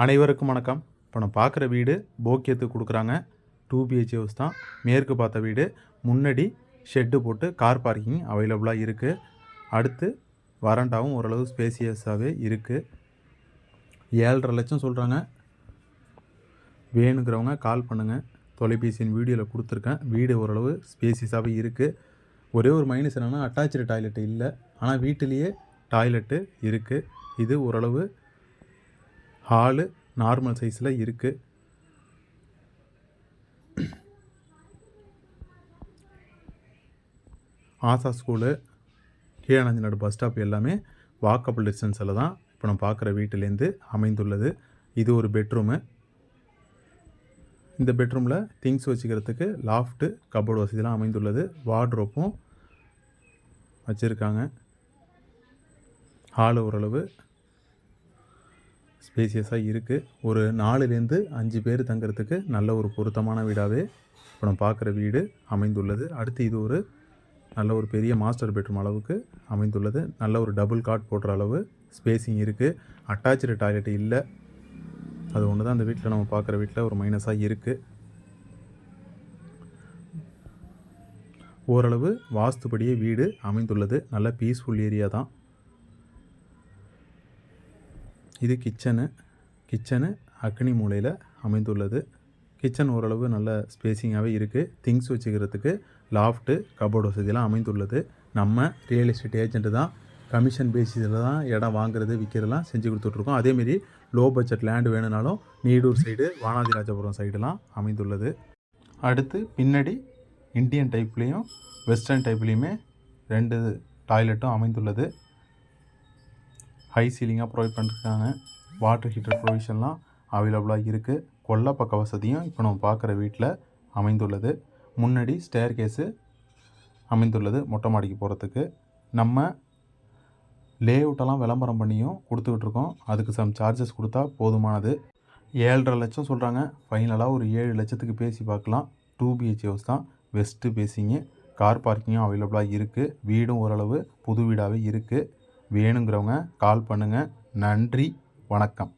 அனைவருக்கும் வணக்கம். இப்போ நம்ம பார்க்குற வீடு போக்கியத்துக்கு கொடுக்குறாங்க. 2 BHK ஹவுஸ் தான். மேற்கு பார்த்த வீடு. முன்னாடி ஷெட்டு போட்டு கார் பார்க்கிங் அவைலபிளாக இருக்குது. அடுத்து வராண்டாவும் ஓரளவு ஸ்பேசியஸாகவே இருக்குது. 7.5 லட்சம் சொல்கிறாங்க. வேணுங்கிறவங்க கால் பண்ணுங்கள். தொலைபேசியின் வீடியோவில் கொடுத்துருக்கேன். வீடு ஓரளவு ஸ்பேசியஸாகவே இருக்குது. ஒரே ஒரு மைனஸ் என்னென்னா அட்டாச்சு டாய்லெட்டு இல்லை. ஆனால் வீட்டிலேயே டாய்லெட்டு இருக்குது. இது ஓரளவு ஹாலு நார்மல் சைஸில் இருக்குது. ஆசா ஸ்கூலு, கீழானஞ்சிநாடு பஸ் ஸ்டாப் எல்லாமே வாக்கபிள் டிஸ்டன்ஸில் தான் இப்போ நம்ம பார்க்குற வீட்டிலேருந்து அமைந்துள்ளது. இது ஒரு பெட்ரூமு. இந்த பெட்ரூமில் திங்ஸ் வச்சுக்கிறதுக்கு லாஃப்ட்டு கபோர்டு வசதிலாம் அமைந்துள்ளது. வார்ட்ரோப்பும் வச்சுருக்காங்க. ஹாலு ஓரளவு ஸ்பேசியஸாக இருக்குது. ஒரு 4லேருந்து 5 பேர் தங்கிறதுக்கு நல்ல ஒரு பொருத்தமான வீடாகவே இப்போ நம்ம பார்க்குற வீடு அமைந்துள்ளது. அடுத்து இது ஒரு நல்ல ஒரு பெரிய மாஸ்டர் பெட்ரூம் அளவுக்கு அமைந்துள்ளது. நல்ல ஒரு டபுள் காட் போடுற அளவு ஸ்பேசிங் இருக்குது. அட்டாச்சு டாய்லெட் இல்லை. அது ஒன்று தான் அந்த வீட்டில் நம்ம பார்க்குற வீட்டில் ஒரு மைனஸாக இருக்குது. ஓரளவு வாஸ்துபடியே வீடு அமைந்துள்ளது. நல்ல பீஸ்ஃபுல் ஏரியா தான். இது கிச்சனு அக்னி மூலையில் அமைந்துள்ளது. கிச்சன் ஓரளவு நல்ல ஸ்பேசிங்காகவே இருக்குது. திங்ஸ் வச்சுக்கிறதுக்கு லாஃப்ட்டு கபோர்டு வசதியெல்லாம் அமைந்துள்ளது. நம்ம ரியல் எஸ்டேட் ஏஜென்ட்டு தான். கமிஷன் பேசிஸில் தான் இடம் வாங்குறது விற்கிறதுலாம் செஞ்சு கொடுத்துட்ருக்கோம். அதேமாரி லோ பட்ஜெட் லேண்டு வேணுனாலும் நீடூர் சைடு, வானாதிராஜபுரம் சைடெலாம் அமைந்துள்ளது. அடுத்து பின்னாடி இந்தியன் டைப்லேயும் வெஸ்டர்ன் டைப்லேயுமே 2 டாய்லெட்டும் அமைந்துள்ளது. ஹை சீலிங்காக ப்ரொவைட் பண்ணியிருக்காங்க. வாட்டர் ஹீட்டர் ப்ரொவிஷன்லாம் அவைலபிளாக இருக்குது. கொல்லை பக்க வசதியும் இப்போ நம்ம பார்க்குற வீட்டில் அமைந்துள்ளது. முன்னாடி ஸ்டேர் கேஸு அமைந்துள்ளது மொட்டை மாடிக்கு போகிறதுக்கு. நம்ம லேஅவுட்டெல்லாம் விளம்பரம் பண்ணியும் கொடுத்துக்கிட்ருக்கோம். அதுக்கு சம் சார்ஜஸ் கொடுத்தா போதுமானது. 7.5 லட்சம் சொல்கிறாங்க. ஃபைனலாக ஒரு 7 லட்சத்துக்கு பேசி பார்க்கலாம். 2 BHK ஹவுஸ் தான். வெஸ்ட்டு பேசிங்கு, கார் பார்க்கிங்கும் அவைலபிளாக இருக்குது. வீடும் ஓரளவு புது வீடாகவே இருக்குது. வேணுங்கிறவங்க கால் பண்ணுங்கள். நன்றி, வணக்கம்.